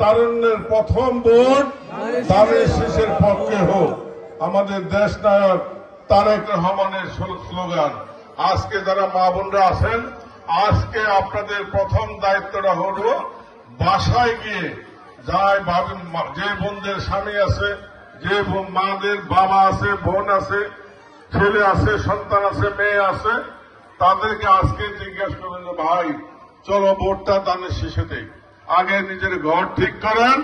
তারুণ্যের প্রথম ভোট ধানের শীষের পক্ষে হোক। আমাদের দেশ নায়ক তারেক রহমানের স্লোগান। আজকে যারা মা বোনরা আছেন, আজকে আপনাদের প্রথম দায়িত্বটা হলো বাসায় গিয়ে যে বোনদের স্বামী আছে, যে মাদের বাবা আছে, বোন আছে, ছেলে আছে, সন্তান আছে, মেয়ে আছে, তাদেরকে আজকে জিজ্ঞাসা করবেন যে ভাই চলো ভোটটা দানের শীষে দেই। আগে নিজের ঘর ঠিক করেন,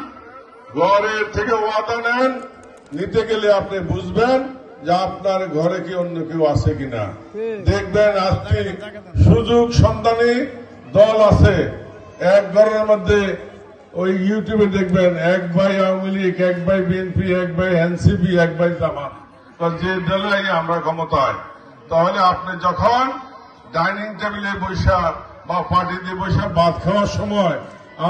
ঘরের থেকে ওয়াদা নেন। নিতে গেলে আপনি বুঝবেন যে আপনার ঘরে কি অন্য কেউ আছে কিনা। দেখবেন আজকে সুযোগ সন্ধানী দল আছে। এক ঘরের মধ্যে ওই ইউটিউবে দেখবেন এক ভাই আওয়ামী লীগ, এক ভাই বিএনপি, এক ভাই এনসিপি, এক ভাই জামাত। যে দলে আমরা ক্ষমতায়, তাহলে আপনি যখন ডাইনিং টেবিলে বৈশা বা পার্টিতে বৈশা ভাত খাওয়ার সময়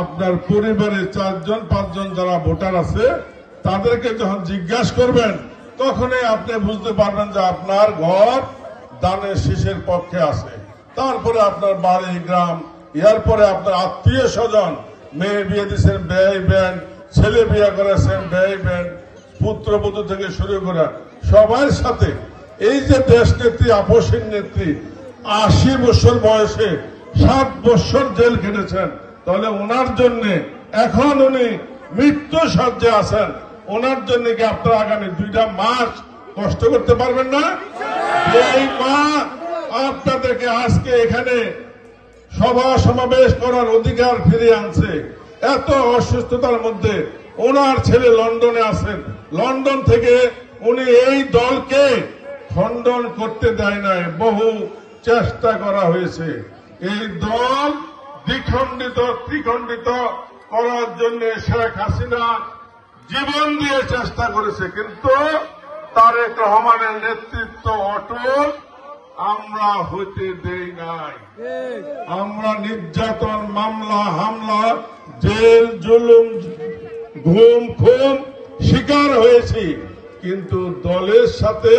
আপনার পরিবারে 4-5 যারা ভোটার আছে তাদেরকে যখন জিজ্ঞাসা করবেন, তখনই আপনি বুঝতে পারবেন যে আপনার ঘর দানের শীষের পক্ষে আছে। তারপরে আপনার বাড়ি গ্রাম, এরপরে আপনার আত্মীয় স্বজন, মেয়ে বিয়ে দিচ্ছেন ব্যয় বেন, ছেলে বিয়ে করেছেন ব্যয় বেন, পুত্রবধূ থেকে শুরু করে সবার সাথে। এই যে দেশ নেত্রী, আপসীন নেত্রী 80 বছর বয়সে 7 বছর জেল খেটেছেন, তাহলে ওনার জন্য এখন উনি মৃত্যু সজ্জে আছেন। ওনার জন্য কি আপনারা আগামী 2টা মাস কষ্ট করতে পারবেন না? এই মা আপনাদেরকে আজকে এখানে সভা সমাবেশ করার অধিকার ফিরিয়ে আনছে। এত অসুস্থতার মধ্যে ওনার ছেলে লন্ডনে আছেন, লন্ডন থেকে উনি এই দলকে খণ্ডন করতে দেয় নাই, বহু চেষ্টা করা হয়েছে। এই দল দ্বিখণ্ডিত ত্রিখণ্ডিত করার জন্য শেখ হাসিনা জীবন দিয়ে চেষ্টা করেছে, কিন্তু তারেক রহমানের নেতৃত্ব অটুট আমরা হতে দেই নাই। আমরা নির্যাতন, মামলা, হামলা, জেল, জুলুম, ঘুম, খুন শিকার হয়েছি, কিন্তু দলের সাথে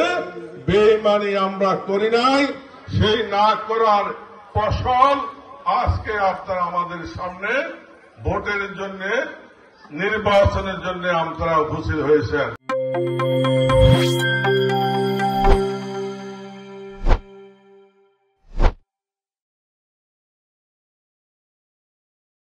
বেঈমানি আমরা করি নাই। সেই না করার ফসল আজকে আপনারা আমাদের সামনে ভোটের জন্য, নির্বাচনের জন্য আপনারা উপস্থিত হয়েছেন।